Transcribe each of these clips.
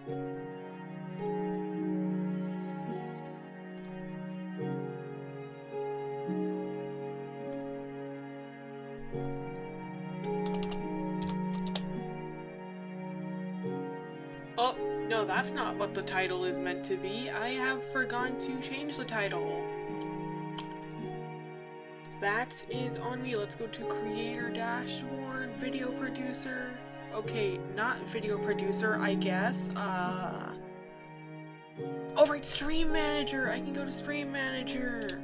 Oh, no, that's not what the title is meant to be. I have forgotten to change the title. That is on me. Let's go to Creator Dashboard, Video Producer. Okay, not Video Producer, I guess. Oh right, Stream Manager! I can go to Stream Manager!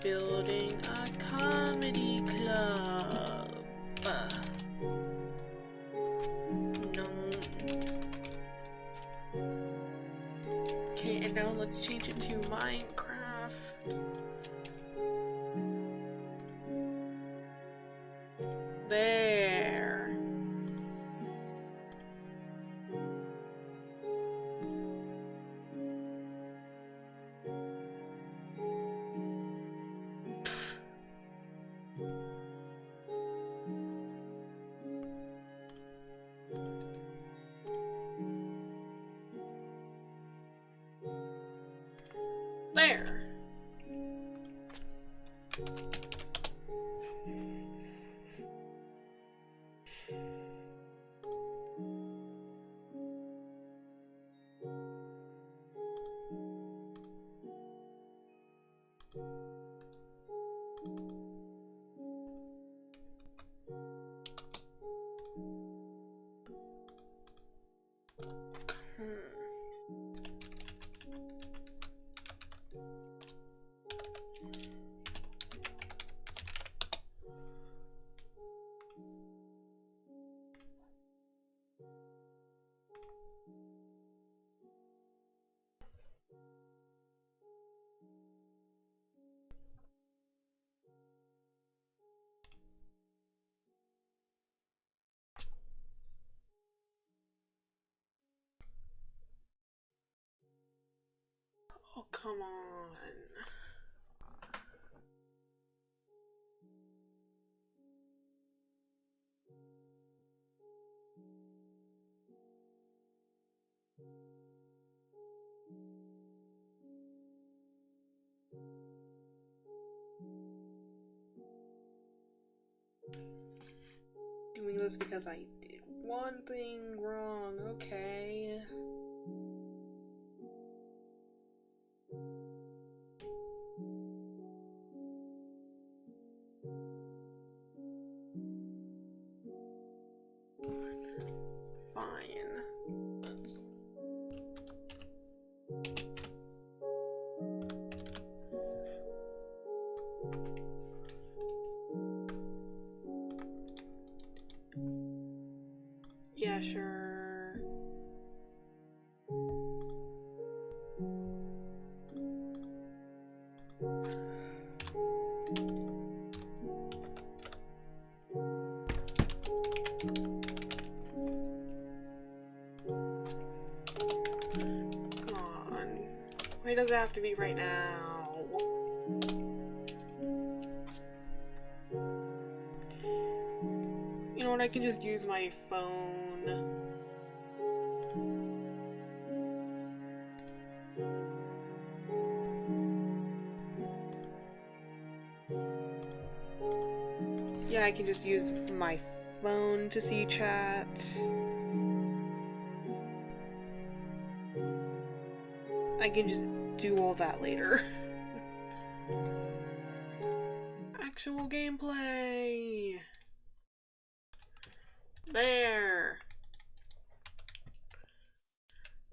Building a comedy club. No. Okay, and now let's change it to Minecraft. There. There. Oh, come on. Doing this because I did one thing wrong, okay. Fine. Yeah, sure. Come on. Why does it have to be right now? You know what, I can just use my phone. Yeah, I can just use my phone to see chat. I can just do all that later. Actual gameplay! There!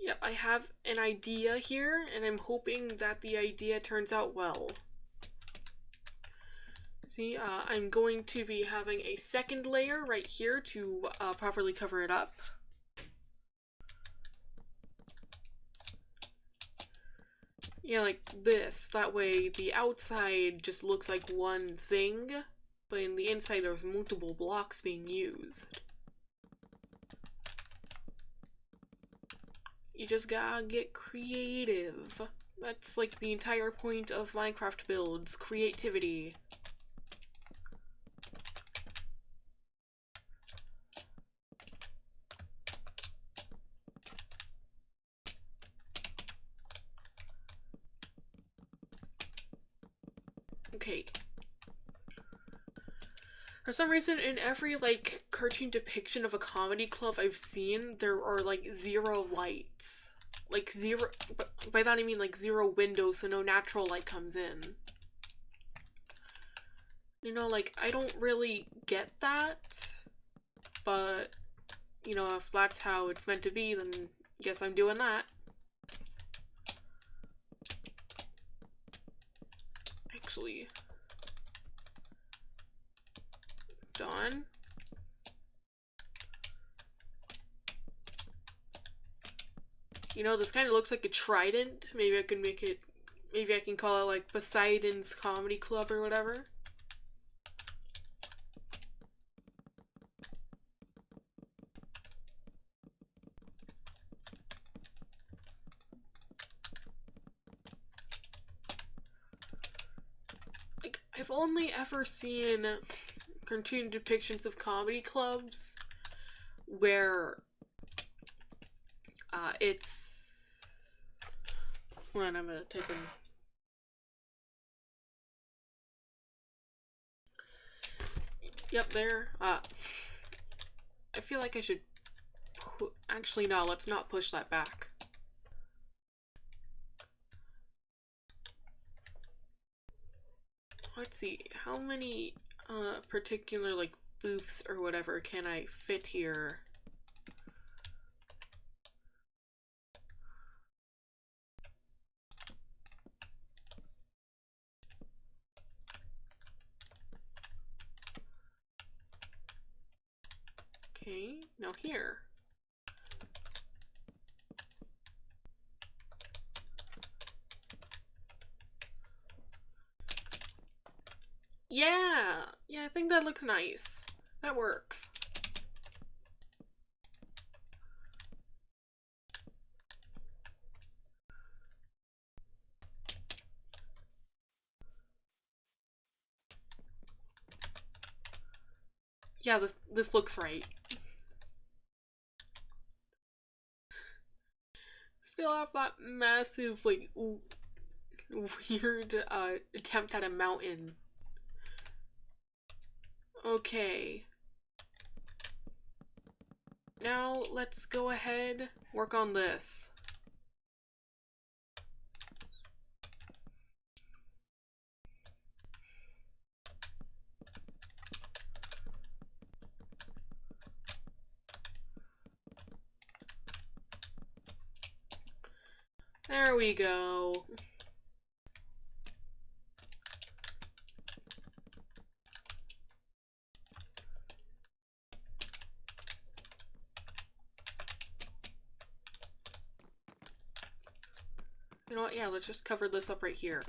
Yep, I have an idea here, and I'm hoping that the idea turns out well. See, I'm going to be having a second layer right here to properly cover it up. Yeah, like this. That way the outside just looks like one thing, but in the inside there's multiple blocks being used. You just gotta get creative. That's like the entire point of Minecraft builds, creativity. Okay. For some reason, in every, like, cartoon depiction of a comedy club I've seen, there are, like, 0 lights. Like, 0, but by that I mean, like, 0 windows, so no natural light comes in. You know, like, I don't really get that, but, you know, if that's how it's meant to be, then guess I'm doing that. Actually, done. You know, this kind of looks like a trident. Maybe I can make it, maybe I can call it like Poseidon's Comedy Club or whatever. Like, I've only ever seen cartoon depictions of comedy clubs where it's when I'm gonna type in. Yep, there. I feel like I should actually no, let's not push that back. Let's see, how many particular like booths or whatever can I fit here? Okay, now here. Yeah! Yeah, I think that looks nice. That works. Yeah, this looks right. Still have that massive, like, weird attempt at a mountain. Okay. Now let's go ahead, work on this. There we go. You know what, yeah, let's just cover this up right here.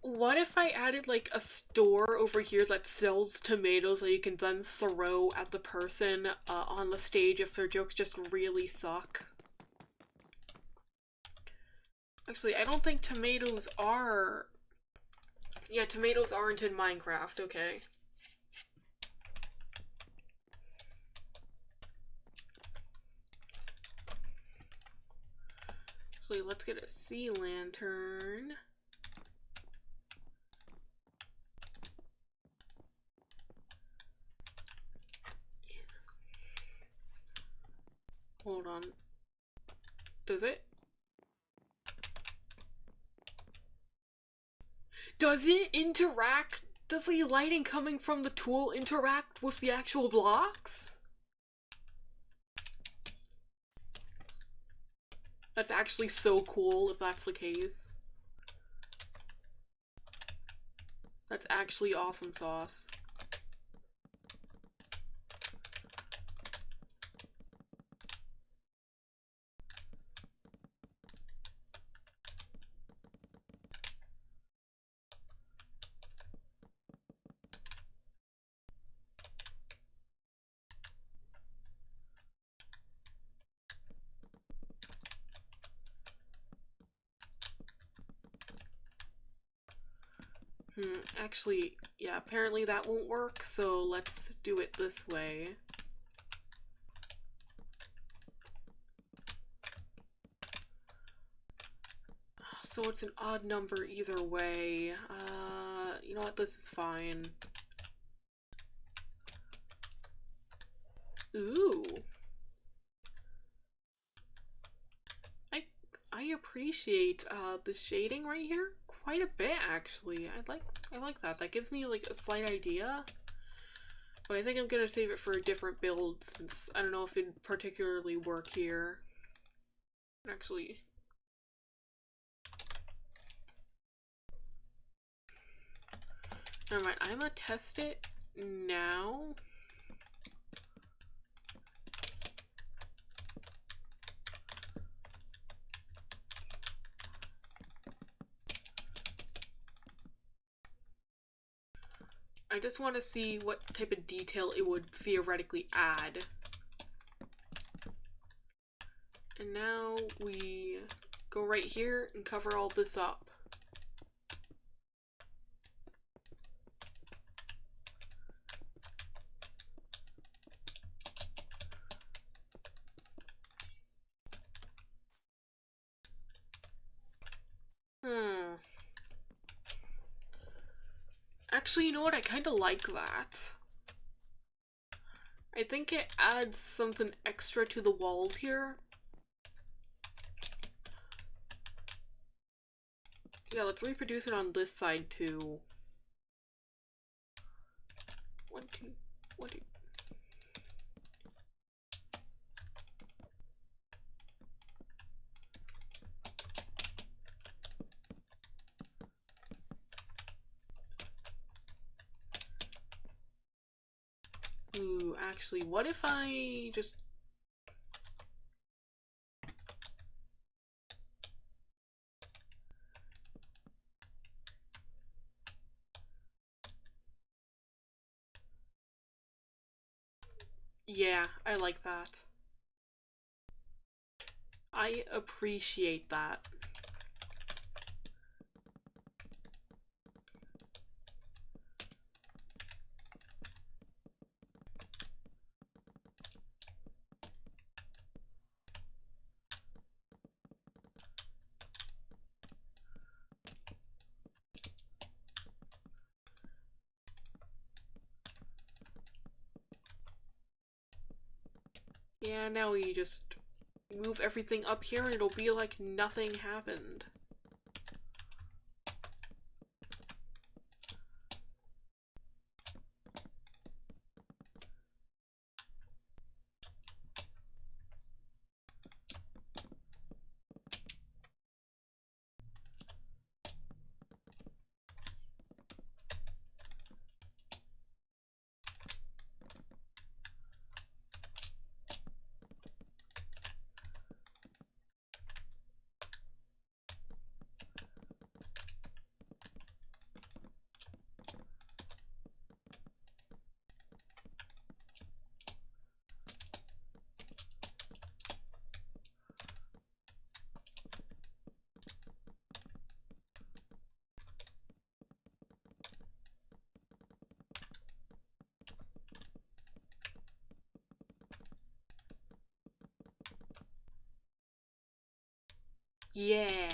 What if I added like a store over here that sells tomatoes that you can then throw at the person on the stage if their jokes just really suck? Actually, I don't think tomatoes are... Yeah, tomatoes aren't in Minecraft, okay. Actually, let's get a sea lantern. Hold on. Does it? Does it interact? Does the lighting coming from the tool interact with the actual blocks? That's actually so cool if that's the case. That's actually awesome sauce. Actually, yeah, apparently that won't work, so let's do it this way. so it's an odd number either way. You know what? This is fine. Ooh. I appreciate the shading right here quite a bit, actually. I like that. That gives me like a slight idea. But I think I'm gonna save it for a different build since I don't know if it'd particularly work here. Actually. Never mind, I'm gonna test it now. I just want to see what type of detail it would theoretically add. And now we go right here and cover all this up. Actually, you know what? I kind of like that. I think it adds something extra to the walls here. Yeah, let's reproduce it on this side too. 1, 2, 1, 2. Ooh, actually, what if I just... Yeah, I like that. I appreciate that. Yeah, now we just move everything up here and it'll be like nothing happened. Yeah.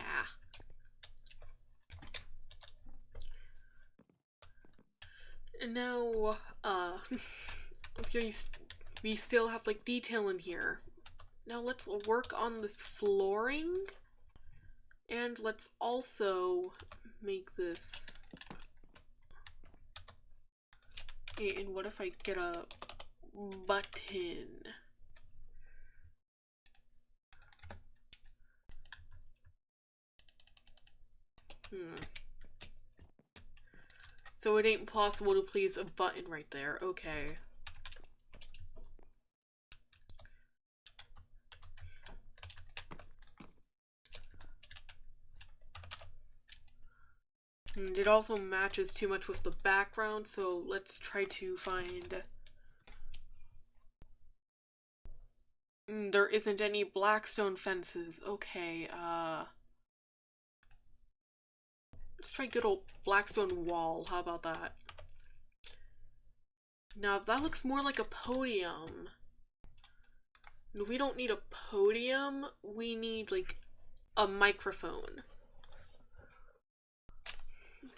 And now, we still have like detail in here. Now let's work on this flooring. And let's also make this... And what if I get a button? So it ain't possible to place a button right there. Okay. And it also matches too much with the background, so let's try to find... there isn't any blackstone fences. Okay, let's try good old blackstone wall. How about that? Now, that looks more like a podium. We don't need a podium. We need, like, a microphone.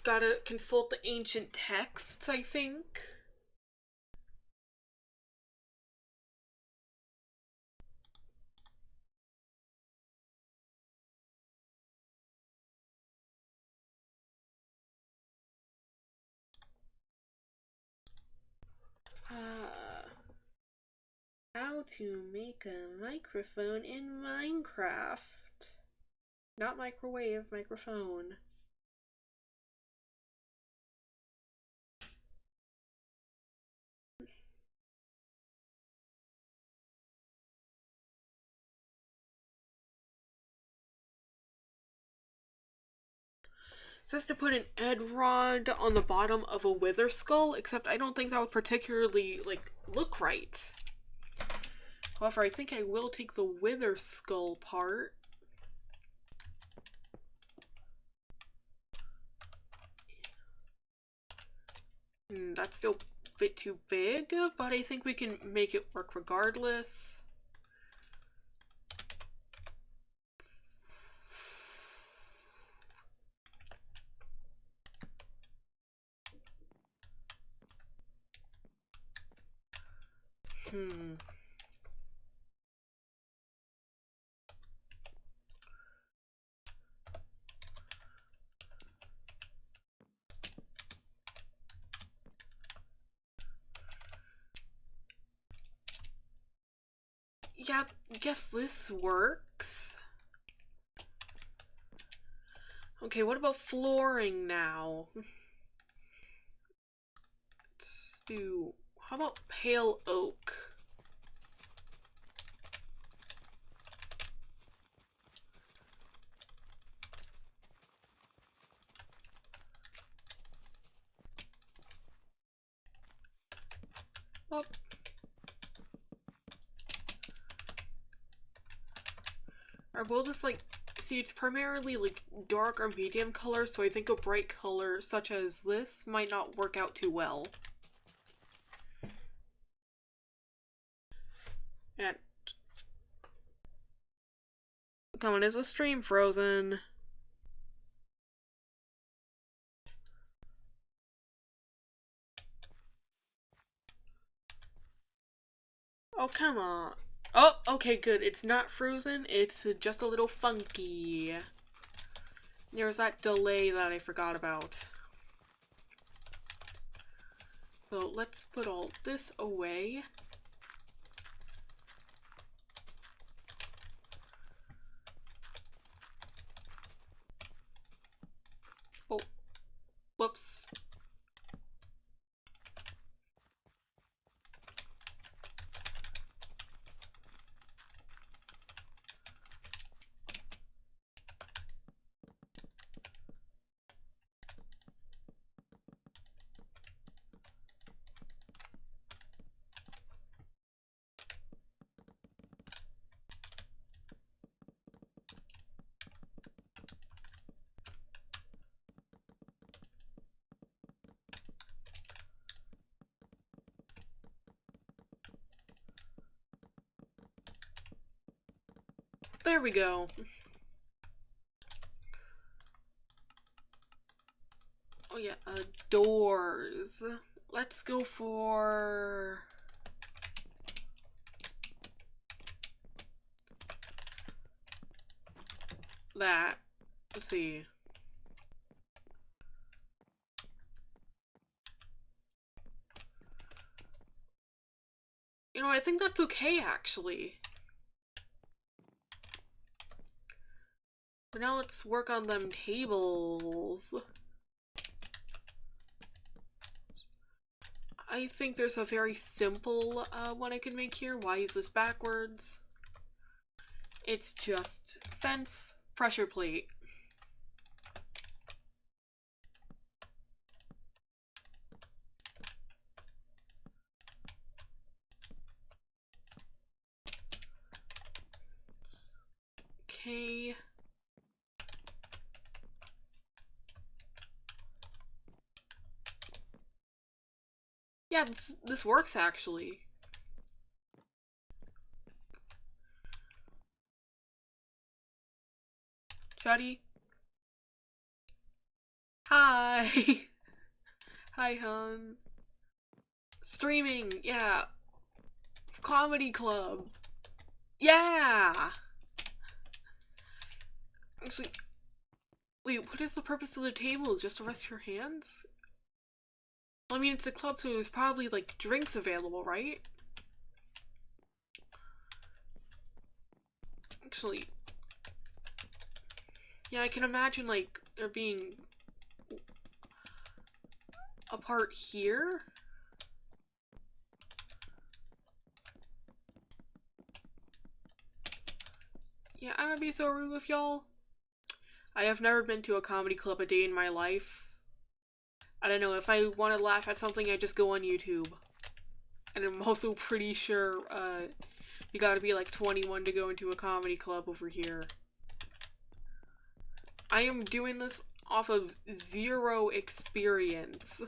Gotta consult the ancient texts, I think. How to make a microphone in Minecraft. Not microwave, microphone. It says to put an Ed rod on the bottom of a wither skull, except I don't think that would particularly, like, look right. However, I think I will take the wither skull part. That's still a bit too big, but I think we can make it work regardless. Yeah, guess this works. Okay, what about flooring now? Let's do... How about pale oak? Oh. Or will this, like... See, it's primarily, like, dark or medium color, so I think a bright color such as this might not work out too well. And... Come on, is the stream frozen? Oh, come on. Oh, okay, good. It's not frozen. It's just a little funky. There's that delay that I forgot about. So let's put all this away. Oh, whoops. There we go. Oh yeah, doors. Let's go for... that. Let's see. You know, I think that's okay, actually. But now let's work on them tables. I think there's a very simple one I can make here. Why use this backwards? It's just fence, pressure plate. Okay. Yeah, this works actually. Jody? Hi! Hi, hun. Streaming, yeah. Comedy club. Yeah! Actually, wait, what is the purpose of the table? Just to rest your hands? Well, I mean, it's a club, so there's probably, like, drinks available, right? Actually, yeah, I can imagine, like, there being a part here. Yeah, I'm gonna be so rude with y'all. I have never been to a comedy club a day in my life. I don't know, if I want to laugh at something, I just go on YouTube. And I'm also pretty sure, you gotta be like 21 to go into a comedy club over here. I am doing this off of zero experience.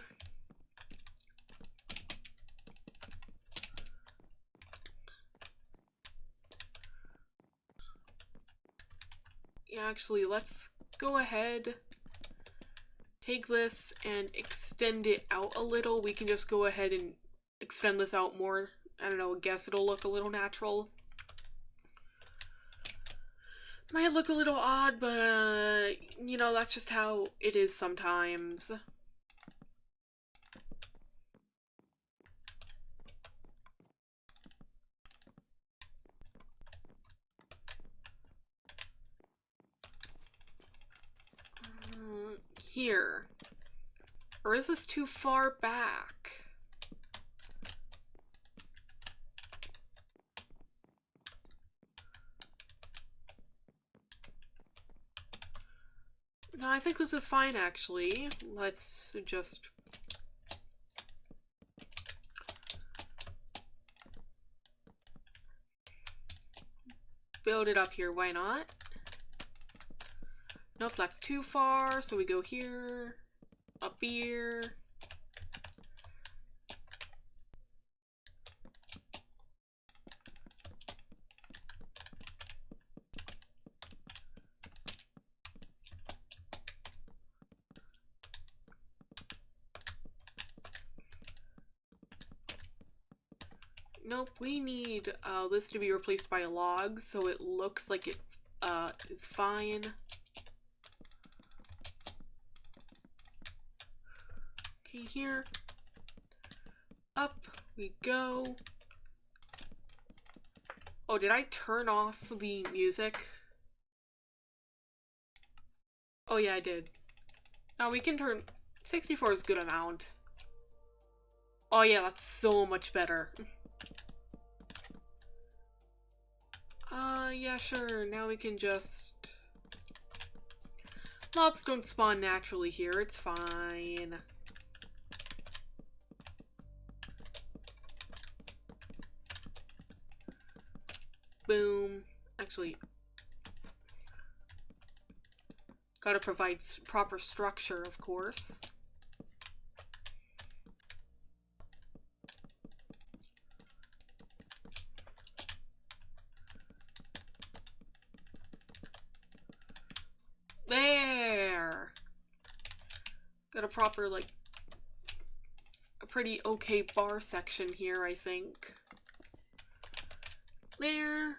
Yeah, actually, let's go ahead, take this, and extend it out a little. We can just go ahead and extend this out more. I don't know, I guess it'll look a little natural. Might look a little odd, but, you know, that's just how it is sometimes. Here. Or is this too far back? No, I think this is fine, actually. Let's just... build it up here, why not? Nope, that's too far, so we go here, up here. Nope, we need this to be replaced by logs so it looks like it is fine. Okay, here. Up we go. Oh, did I turn off the music? Oh yeah, I did. Now we can turn... 64 is a good amount. Oh yeah, that's so much better. Yeah, sure. Now we can just... Mobs don't spawn naturally here, it's fine. Boom. Actually, gotta provide proper structure, of course. There! Got a proper, like, a pretty okay bar section here, I think. There.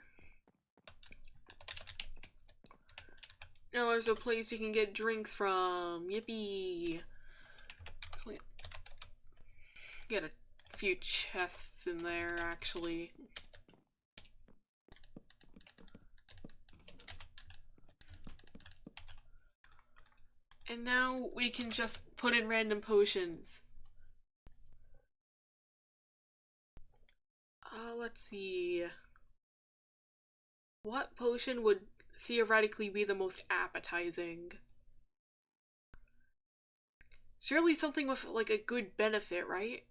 Now there's a place you can get drinks from. Yippee! Get a few chests in there, actually. And now we can just put in random potions. Let's see. What potion would theoretically be the most appetizing? Surely something with, like, a good benefit, right?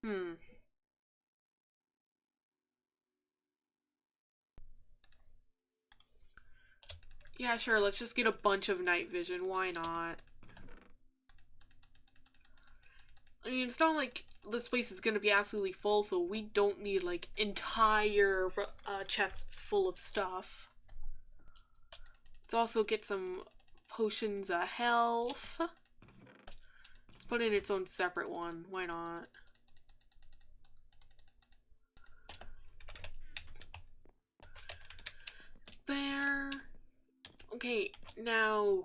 Hmm. Yeah, sure, let's just get a bunch of night vision, why not? I mean, it's not like this place is gonna be absolutely full, so we don't need, like, entire chests full of stuff. Let's also get some potions of health. Let's put in its own separate one. Why not? There. Okay, now,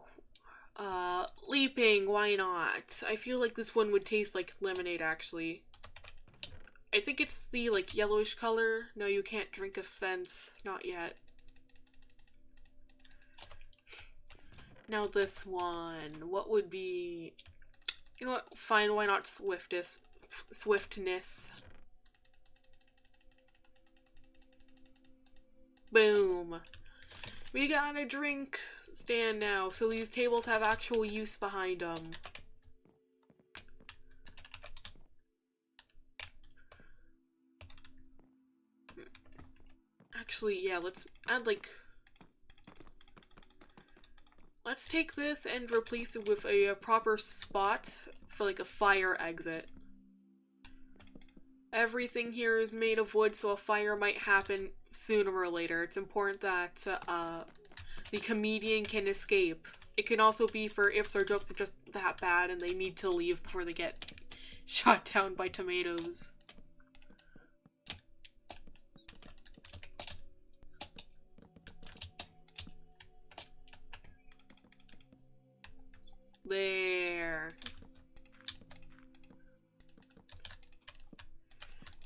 leaping, why not? I feel like this one would taste like lemonade, actually. I think it's the, like, yellowish color. No, you can't drink a fence. Not yet. Now this one. What would be... You know what? Fine, why not swiftness? Boom. We got a drink stand now, so these tables have actual use behind them. Actually, yeah, let's add, like... Let's take this and replace it with a proper spot for, like, a fire exit. Everything here is made of wood, so a fire might happen sooner or later. It's important that, the comedian can escape. It can also be for if their jokes are just that bad and they need to leave before they get shot down by tomatoes. There.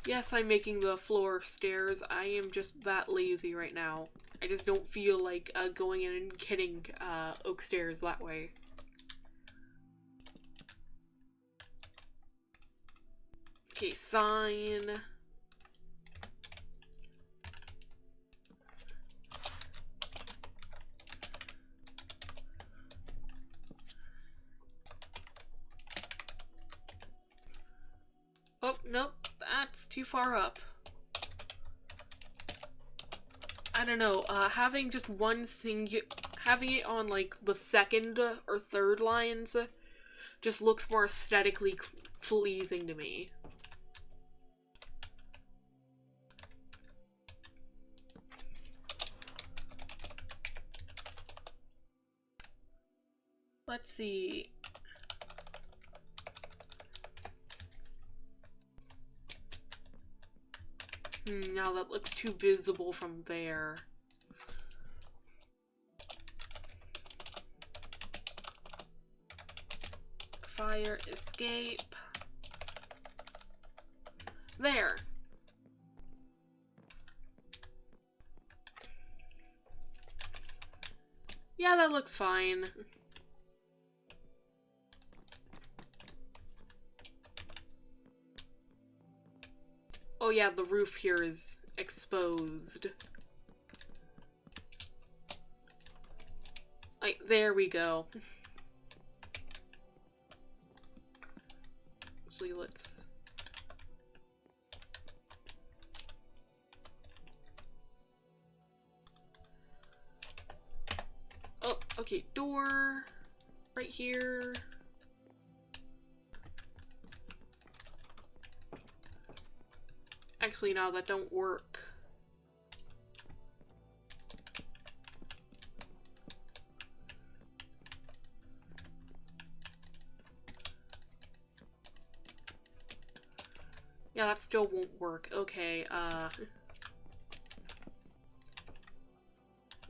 Yes, I'm making the floor stairs. I am just that lazy right now. I just don't feel like going in and getting oak stairs that way. Okay, sign. Oh, nope, that's too far up. I don't know, having just one thing, having it on, like, the second or third lines just looks more aesthetically pleasing to me. Let's see. Now that looks too visible from there. Fire escape. There. Yeah, that looks fine. Oh yeah, the roof here is exposed. Like, there we go. Actually, let's... Oh, okay, door. Right here. Actually, no, that don't work. Yeah, that still won't work. Okay,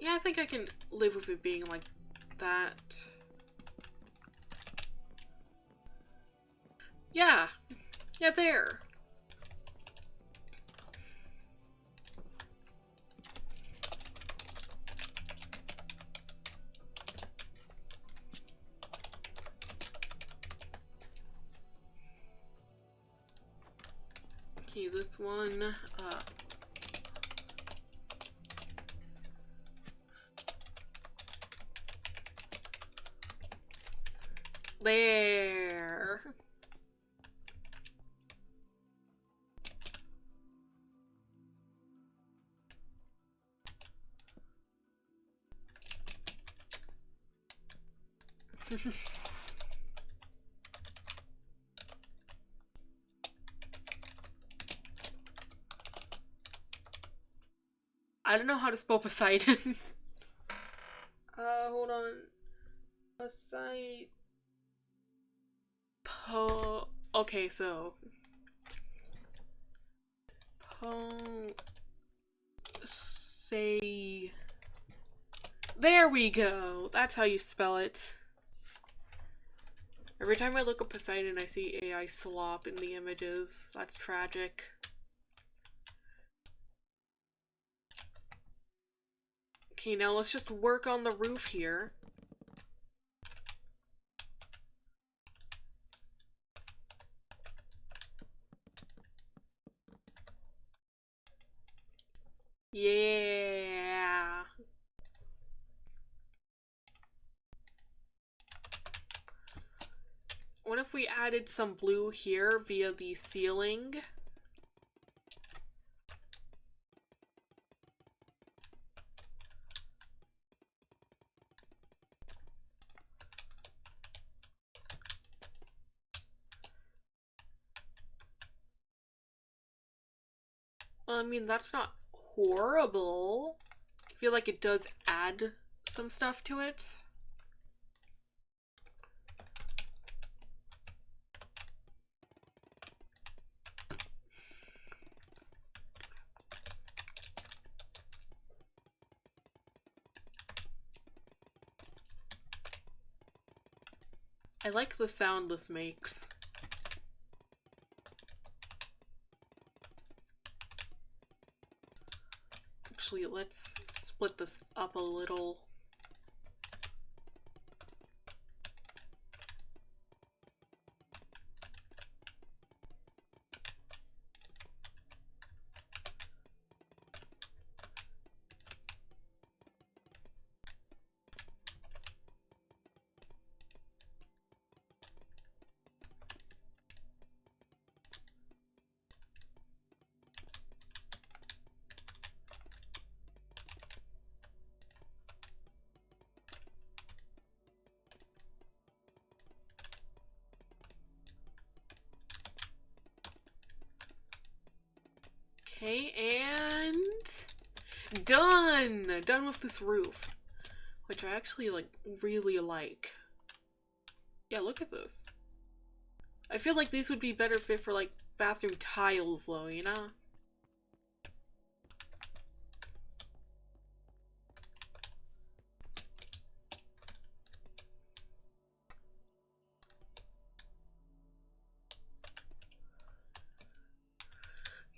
yeah, I think I can live with it being like that. Yeah! Yeah, there! Okay, this one, there. I don't know how to spell Poseidon. hold on. Aside. Okay, so. Say. There we go! That's how you spell it. Every time I look up Poseidon, I see AI slop in the images. That's tragic. Okay, now let's just work on the roof here. Yeah. What if we added some blue here via the ceiling? I mean, that's not horrible. I feel like it does add some stuff to it. I like the sound this makes. Actually, let's split this up a little. Okay, and done! Done with this roof. Which I actually, like, really like. Yeah, look at this. I feel like these would be better fit for, like, bathroom tiles, though, you know?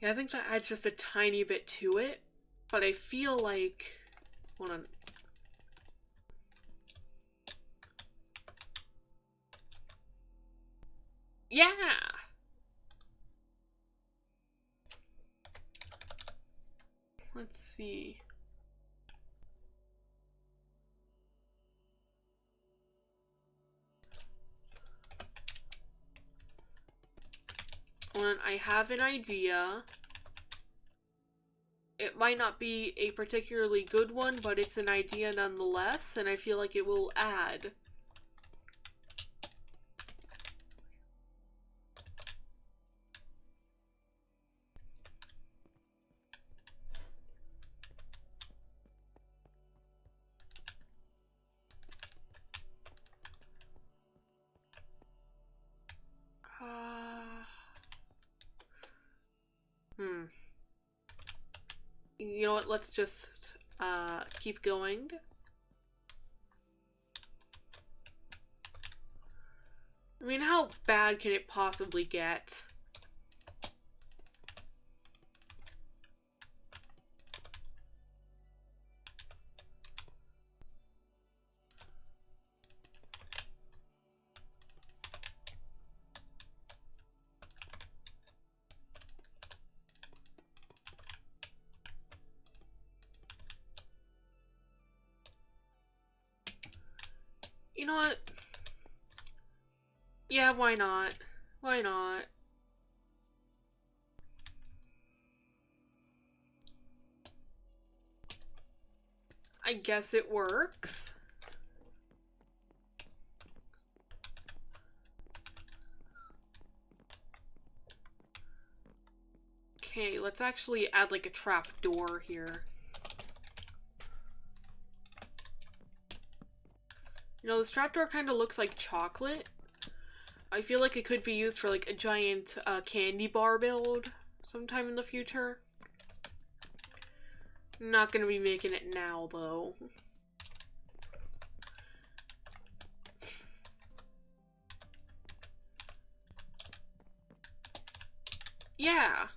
Yeah, I think that adds just a tiny bit to it, but I feel like... Hold on. Yeah! Let's see. Hold on, I have an idea. It might not be a particularly good one, but it's an idea nonetheless, and I feel like it will add. You know what, let's just keep going. I mean, how bad can it possibly get? You know what? Yeah, why not? Why not? I guess it works. Okay, let's actually add like a trap door here. You know, this trapdoor kind of looks like chocolate. I feel like it could be used for like a giant candy bar build sometime in the future. Not gonna be making it now though. Yeah.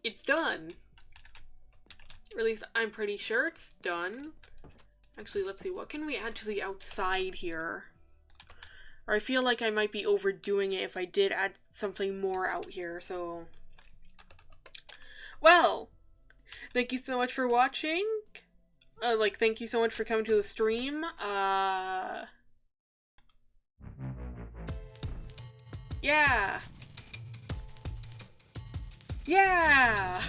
It's done. Or at least I'm pretty sure it's done. Actually, let's see, what can we add to the outside here? Or I feel like I might be overdoing it if I did add something more out here, so... Well, thank you so much for watching. Thank you so much for coming to the stream. Yeah. Yeah!